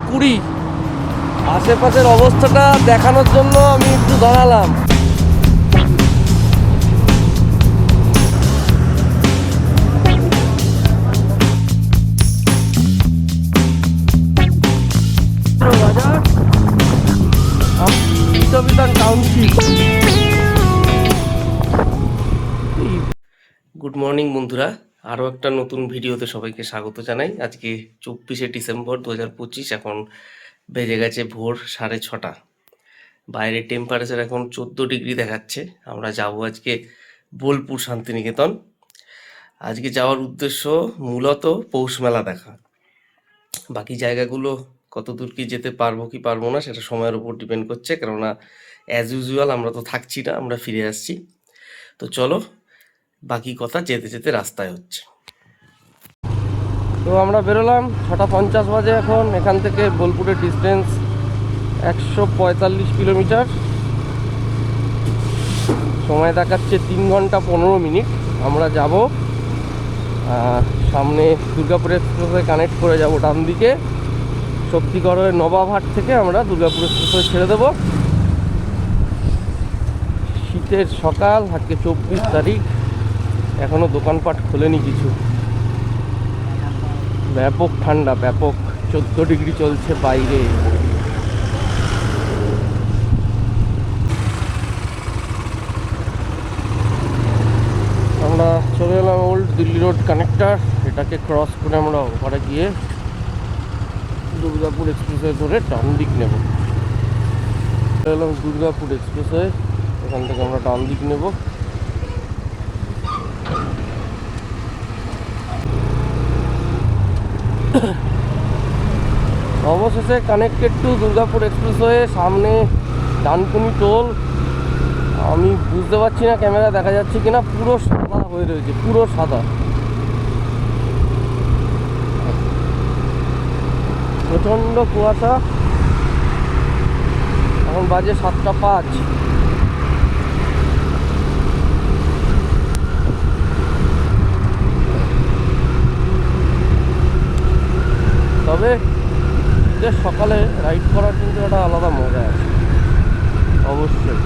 7:20। আশেপাশের অবস্থাটা দেখানোর জন্য আমি একটু দাঁড়ালাম। টাউনশিপ। গুড মর্নিং বন্ধুরা, আরও একটা নতুন ভিডিওতে সবাইকে স্বাগত জানাই। আজকে 24শে ডিসেম্বর 2025। এখন বেজে গেছে ভোর 6:30। বাইরে টেম্পারেচার এখন 14 ডিগ্রি দেখাচ্ছে। আমরা যাব আজকে বোলপুর শান্তিনিকেতন। আজকে যাওয়ার উদ্দেশ্য মূলত পৌষ মেলা দেখা। বাকি জায়গাগুলো কত দূর কি যেতে পারবো কি পারবো না সেটা সময়ের উপর ডিপেন্ড করছে, কেননা অ্যাজ ইউজুয়াল আমরা তো থাকছি না, আমরা ফিরে আসছি। তো চলো, বাকি কথা যেতে যেতে রাস্তায় হচ্ছে। তো আমরা বেরোলাম 6:50 বাজে। এখন এখান থেকে বোলপুরের ডিস্টেন্স 145 কিলোমিটার। সময় দেখাচ্ছে 3 ঘন্টা 15 মিনিট। আমরা যাব সামনে দুর্গাপুর এক্সপ্রেসওয়ে কানেক্ট করে যাব ডান দিকে। শক্তিগড়ের নবাবহাট থেকে আমরা দুর্গাপুর এক্সপ্রেসওয়ে ছেড়ে দেব। শীতের সকাল, আজকে 24 তারিখ। এখনও দোকানপাট খোলেনি কিছু। ব্যাপক ঠান্ডা, ব্যাপক। 14 ডিগ্রি চলছে বাইরে। আমরা চলে এলাম ওল্ড দিল্লি রোড কানেক্টার। এটাকে ক্রস করে আমরা ওপারে গিয়ে দুর্গাপুর এক্সপ্রেসওয়ে ধরে ডান দিক নেব। চলে এলাম দুর্গাপুর এক্সপ্রেসওয়ে, এখান থেকে আমরা ডান দিক নেব। অবশেষে কানেক্টেড টু দুর্গাপুর এক্সপ্রেসওয়ে। সামনে ডানকুনি টোল। আমি বুঝতে পারছি না ক্যামেরা দেখা যাচ্ছে কিনা, পুরো সাদা হয়ে রয়েছে, পুরো সাদা। প্রচণ্ড কুয়াশা। এখন বাজে 7:05। তবে যে সকালে রাইড করার কিন্তু একটা আলাদা মজা আছে অবশ্যই।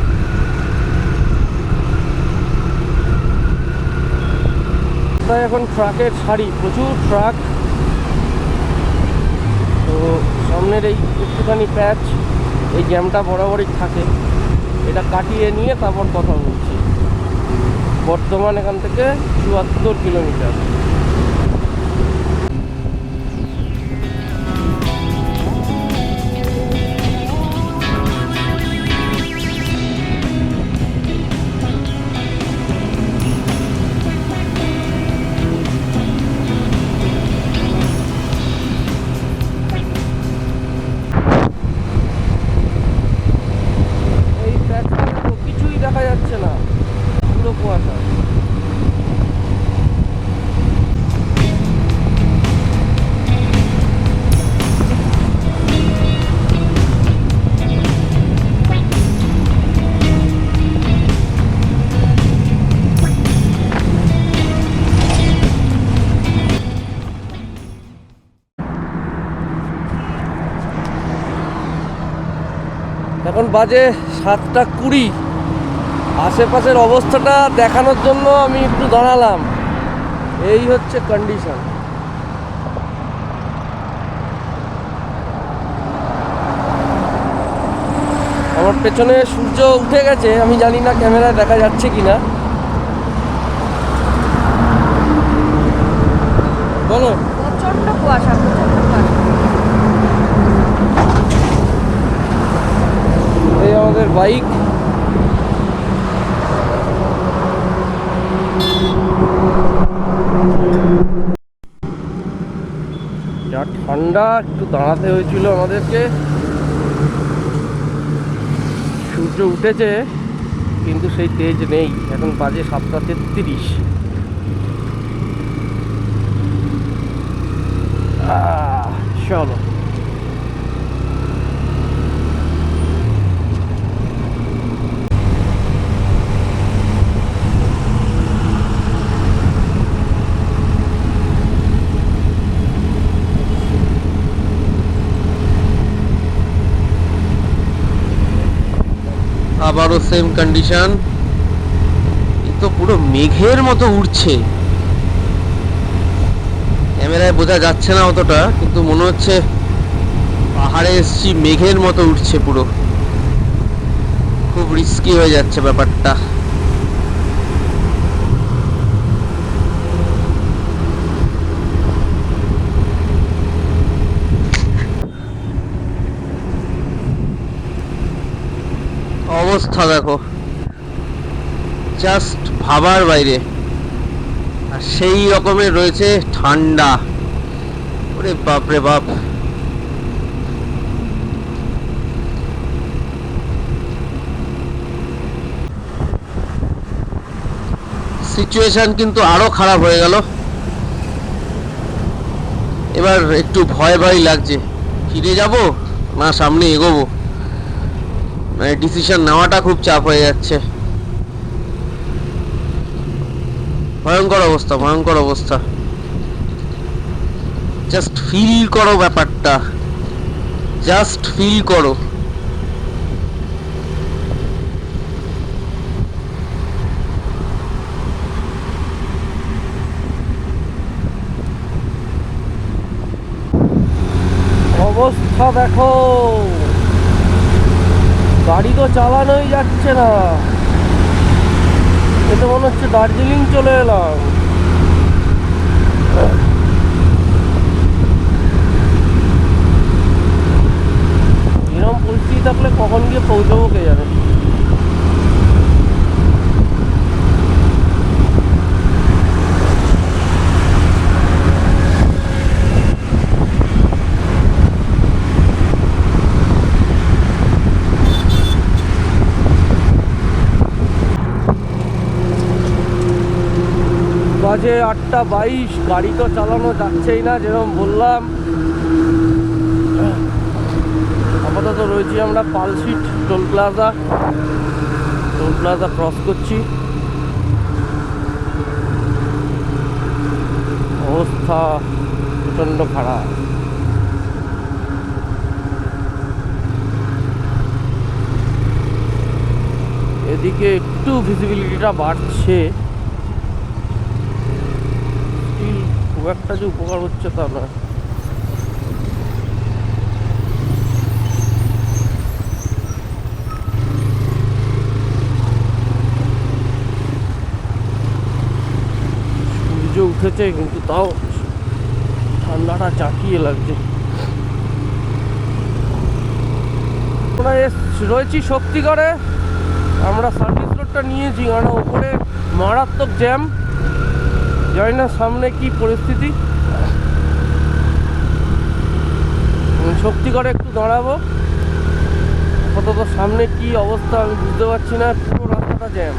তাই এখন ট্রাকের সারি, প্রচুর ট্রাক। তো সামনের এই একটুখানি প্যাচ, এই জ্যামটা বরাবরই থাকে। এটা কাটিয়ে নিয়ে তারপর কথা বলছি। বর্তমান এখান থেকে 74 কিলোমিটার। দেখা যাচ্ছে না, পুরো কুয়াশা। এখন বাজে 7:20। আশেপাশের অবস্থাটা দেখানোর জন্য আমি একটু দাঁড়ালাম। এই হচ্ছে কন্ডিশন। আমার পেছনে সূর্য উঠে গেছে, আমি জানি না ক্যামেরায় দেখা যাচ্ছে কিনা। বলো। প্রচন্ড কুয়াশা, এই আমাদের বাইক। যা ঠান্ডা, একটু দাঁড়াতে হয়েছিল আমাদেরকে। সূর্য উঠেছে কিন্তু সেই তেজ নেই। এখন বাজে 7:33। চলো। আবারও সেম কন্ডিশন। এই তো পুরো মেঘের মতো উঠছে, ক্যামেরায় বোঝা যাচ্ছে না অতটা, কিন্তু মনে হচ্ছে পাহাড়ে এসছি, মেঘের মতো উঠছে পুরো। খুব রিস্কি হয়ে যাচ্ছে ব্যাপারটা। অবস্থা দেখো, জাস্ট ভাবার বাইরে। আর সেই রকমের রয়েছে ঠান্ডা, ওরে বাপ রে বাপ। সিচুয়েশন কিন্তু আরো খারাপ হয়ে গেল। এবার একটু ভয় ভয় লাগছে, ফিরে যাব না সামনে এগোবো, মানে ডিসিশন নেওয়াটা খুব চাপ হয়ে যাচ্ছে। ভয়ঙ্কর অবস্থা, ভয়ঙ্কর অবস্থা। জাস্ট ফিল করো ব্যাপারটা, জাস্ট ফিল করো। অবস্থা দেখো, গাড়ি তো চালানোই যাচ্ছে না। এটা মনে হচ্ছে দার্জিলিং চলে এলাম। এরকম পরিস্থিতি থাকলে কখন গিয়ে পৌঁছবো কে জানে। বাজে 8:22, গাড়ি তো চালানো যাচ্ছেই না, যেরকম বললাম। আপাতত রয়েছি আমরা Palsit toll plaza, toll plaza cross করছি। অবস্থা প্রচণ্ড খারাপ। এদিকে একটু ভিজিবিলিটিটা বাড়ছে, স্টিল খুব একটা যে উপকার হচ্ছে তা না। সূর্য উঠেছে কিন্তু তাও ঠান্ডাটা চাকিয়ে লাগছে। আমরা রয়েছি শক্তিগড়ে, আমরা সার্ভিস রোডটা নিয়েছি কারণ ওপরে মারাত্মক জ্যাম। জানি না সামনে কি পরিস্থিতি। শক্তিগড়ে একটু দাঁড়াবো, আপাতত সামনে কি অবস্থা আমি বুঝতে পারছি না, পুরো রাস্তাটা জ্যাম।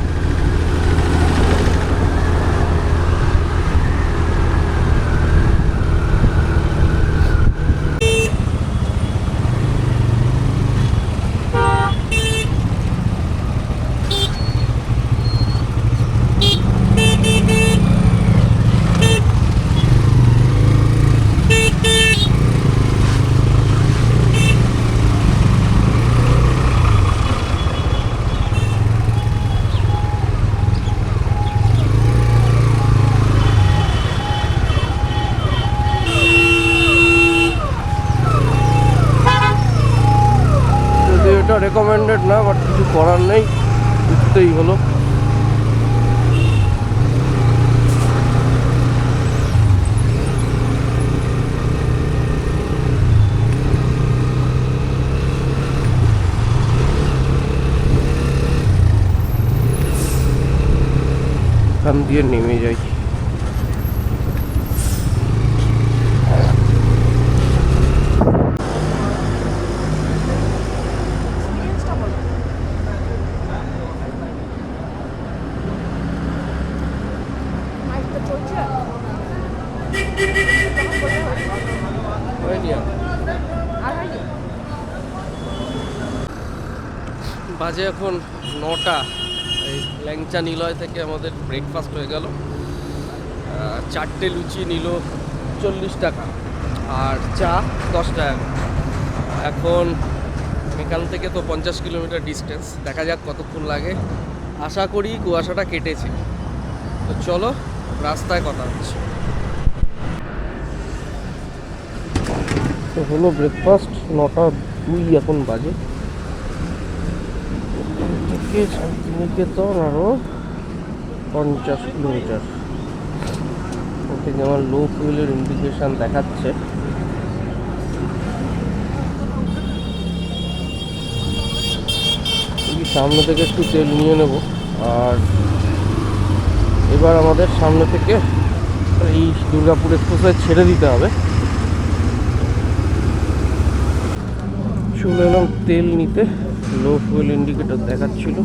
এটা রেকমেন্ডেড না, বাট কিছু করার নেই, উঠতেই হলো। এখান দিয়ে নেমে যাই। বাজে এখন 9টা। এই ল্যাংচা নিলয় থেকে আমাদের ব্রেকফাস্ট হয়ে গেল। 4টে লুচি নিল 40 টাকা আর চা 10 টাকা। এখন এখান থেকে তো 50 কিলোমিটার ডিস্টেন্স, দেখা যাক কতক্ষণ লাগে। আশা করি কুয়াশাটা কেটেছে। তো চলো রাস্তায় কথা হচ্ছে। তো হলো ব্রেকফাস্ট, 9:02 এখন বাজে। থেকে শান্তিনিকেতন আরও 50 কিলোমিটার। ওখানে আমার লো ফুয়েলের ইন্ডিকেশন দেখাচ্ছে। সামনে থেকে একটু তেল নিয়ে নেব। আর এবার আমাদের সামনে থেকে এই দুর্গাপুর এক্সপ্রেসওয়ে ছেড়ে দিতে হবে। চলে এলাম তেল নিতে, লো ফুয়েল ইন্ডিকেটর দেখাচ্ছিল।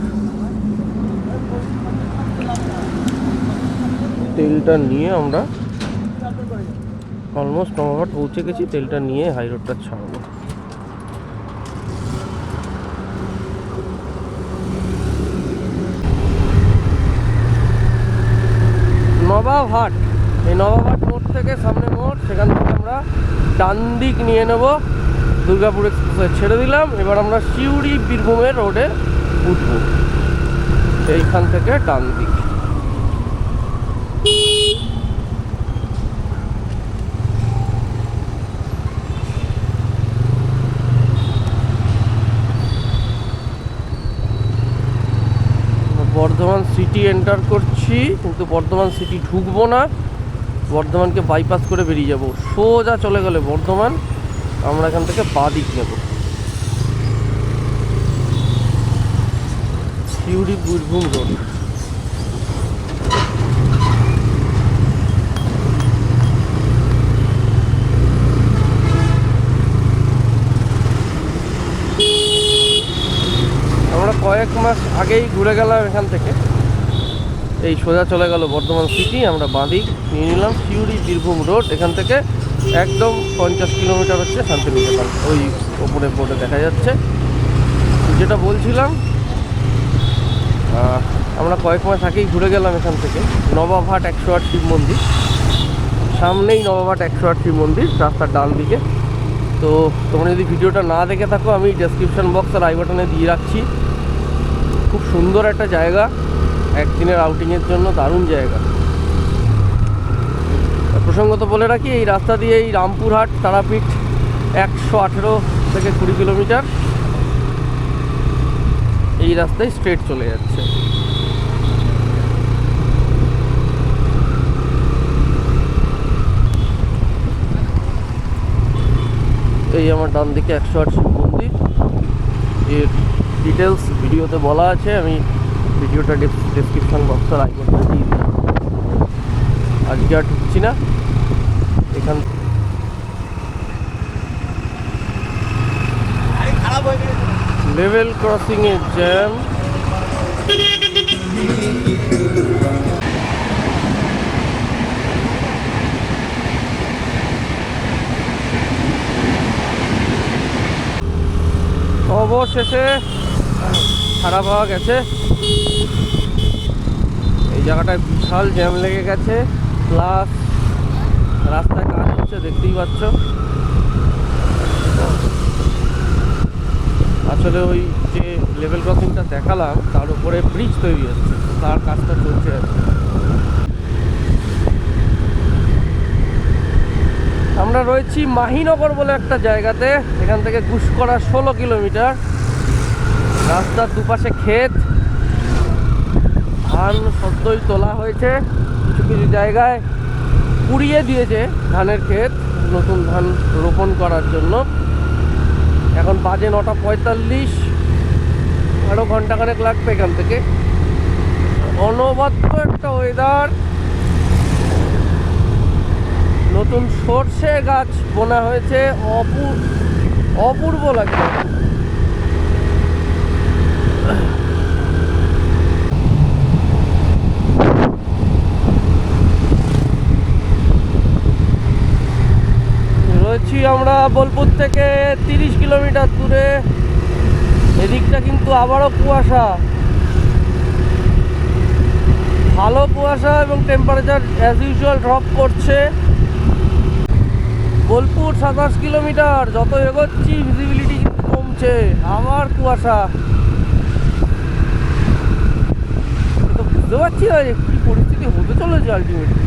তেলটা নিয়ে আমরা অলমোস্ট নবাবহাট পৌঁছে গেছি। তেলটা নিয়ে হাই রোডটা ছাড়বো। নবাবহাট, এই নবাবহাট মোড় থেকে সামনে মোড়, সেখান থেকে আমরা ডান দিক নিয়ে নেব। দুর্গাপুর এক্সপ্রেসওয়ে ছেড়ে দিলাম। এবার আমরা সিউড়ি বীরভূমের রোডে উঠবো, এইখান থেকে ডান দিক। বর্ধমান সিটি এন্টার করছি, কিন্তু বর্ধমান সিটি ঢুকবো না, বর্ধমানকে বাইপাস করে বেরিয়ে যাব। সোজা চলে গেলে বর্ধমান, আমরা এখান থেকে বাঁ দিক নেব। সিউড়ি বীরভূম রোড। আমরা কয়েক মাস আগেই ঘুরে গেলাম এখান থেকে। এই সোজা চলে গেল বর্ধমান সিটি, আমরা বাঁদিক নিয়ে নিলাম সিউড়ি বীরভূম রোড। এখান থেকে একদম 50 কিলোমিটার হচ্ছে শান্তিনিকেতন, ওই ওপরে বোর্ডে দেখা যাচ্ছে। যেটা বলছিলাম, আমরা কয়েক মাস আগেই ঘুরে গেলাম এখান থেকে। নবাবহাট 108 শিব মন্দির, সামনেই নবাবহাট 108 শিব মন্দির, রাস্তার ডান দিকে। তো তোমরা যদি ভিডিওটা না দেখে থাকো, আমি ডেসক্রিপশন বক্স আর আই বাটনে দিয়ে রাখছি। খুব সুন্দর একটা জায়গা, একদিনের আউটিংয়ের জন্য দারুণ জায়গা। প্রসঙ্গত বলে রাখি, এই রাস্তা দিয়ে এই রামপুরহাট তারাপীঠ 118 থেকে 20 কিলোমিটার এই রাস্তায় স্ট্রেট চলে যাচ্ছে। এই আমার ডান দিকে 108 শিব মন্দির। এর ডিটেলস ভিডিওতে বলা আছে, আমি ভিডিওটা ডেসক্রিপশন বক্সের আইকনটা দিয়ে দিলাম। আজকে আর ঢুকছি না এখান। লেভেল ক্রসিং এর জ্যাম। অবশেষে ছাড়া পাওয়া গেছে। এই জায়গাটায় বিশাল জ্যাম লেগে গেছে, প্লাস রাস্তায় কাজ হচ্ছে, দেখতেই পাচ্ছ। আসলে ওই যে লেভেল ক্রসিংটা দেখালাম, তার উপরে ব্রিজ তৈরি হচ্ছে, তার কাজটা চলছে। আমরা রয়েছি মাহিনগর বলে একটা জায়গাতে। এখান থেকে গুসকরা 16 কিলোমিটার। রাস্তার দুপাশে ক্ষেত, ধান সদ্যই তোলা হয়েছে। কিছু কিছু জায়গায় পুড়িয়ে দিয়েছে ধানের ক্ষেত, নতুন ধান রোপণ করার জন্য। এখন বাজে 9:45, আরও ঘন্টাখানেক লাগবে এখান থেকে। অনবদ্য একটা ওয়েদার। নতুন সর্ষে গাছ বোনা হয়েছে, অপূর্ব লাগছে। রয়েছি আমরা বোলপুর থেকে 30 কিলোমিটার দূরে। এদিকটা কিন্তু আবারও কুয়াশা, ভালো কুয়াশা, এবং টেম্পারেচার অ্যাজ ইউজুয়াল ড্রপ করছে। বোলপুর 27 কিলোমিটার। যত এগোচ্ছি ভিজিবিলিটি কিন্তু কমছে, আবার কুয়াশা। তো বুঝতে পারছি না যে কি পরিস্থিতি হতে চলেছে আলটিমেটলি।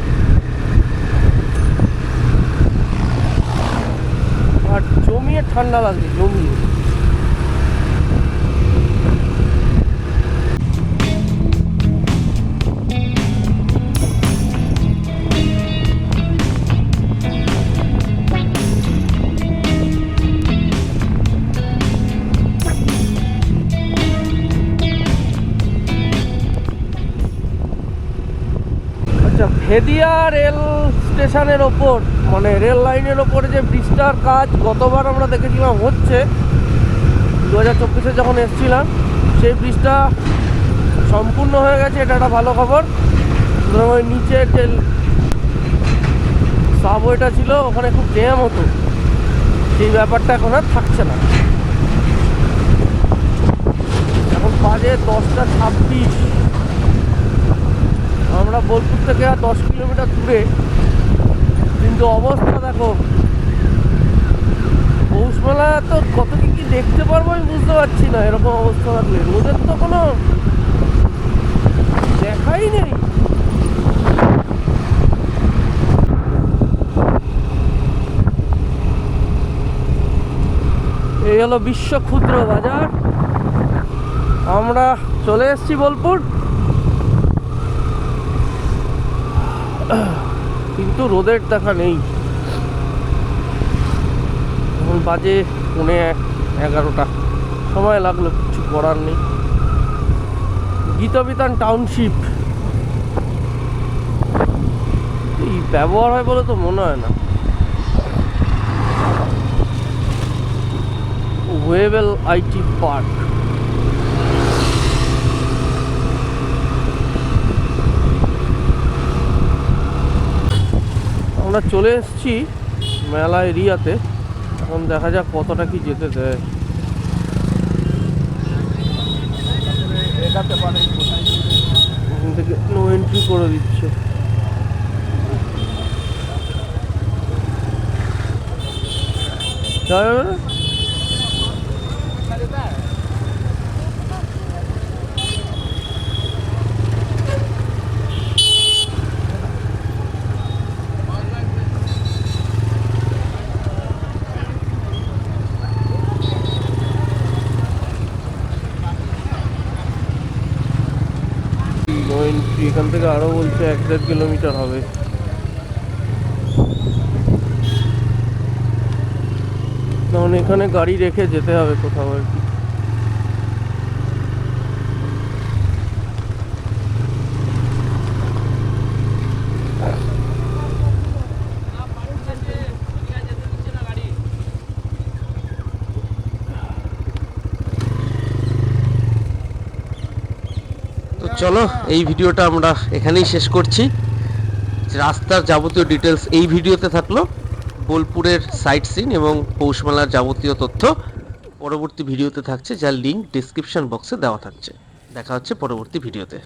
আর জমিয়ে ঠান্ডা লাগছে, জমিয়ে। আচ্ছা, ভেদিয়া রেল স্টেশনের ওপর, মানে রেল লাইনের ওপরে যে ব্রিজটার কাজ গতবার আমরা দেখেছিলাম হচ্ছে 2024-এ যখন এসেছিলাম, সেই ব্রিজটা সম্পূর্ণ হয়ে গেছে। এটা একটা ভালো খবর। সুতরাং ওই নিচের যে সাবওয়েটা ছিল ওখানে খুব জ্যাম হতো, সেই ব্যাপারটা এখন আর থাকছে না। এখন বাজে 10:26। আমরা বোলপুর থেকে আর 10 কিলোমিটার দূরে, কিন্তু অবস্থা দেখো। পৌষ মেলা তো কত কি দেখতে পারবো আমি বুঝতে পারছি না। এরকম অবস্থা থাকলে রোদের তো কোনো দেখাই নেই। এই হলো বিশ্ব ক্ষুদ্র বাজার। আমরা চলে এসেছি বোলপুর, কিন্তু রোদের দেখা নেই। এখন বাজে 11:15। সময় লাগলো, কিছু করার নেই। গীতবিতান টাউনশিপ এই ব্যবহার হয় বলে তো মনে হয় না। Wavell IT park. আমরা চলে এসেছি মেলা এরিয়াতে। এখন দেখা যাক কতটা কি যেতে দেয়। ওখান থেকে নো এন্ট্রি করে দিচ্ছে। যাওয়া যাবে না? No entry. এখান থেকে আরো বলছে 1-1.5 কিলোমিটার হবে। তখন এখানে গাড়ি রেখে যেতে হবে কোথাও আর কি। তো চলো, এই ভিডিওটা আমরা এখানেই শেষ করছি। রাস্তার যাবতীয় ডিটেলস এই ভিডিওতে থাকলো। বোলপুরের সাইট সিন এবং পৌষ মেলার যাবতীয় তথ্য পরবর্তী ভিডিওতে থাকছে, যার লিঙ্ক ডিসক্রিপশন বক্সে দেওয়া থাকছে। দেখা হচ্ছে পরবর্তী ভিডিওতে।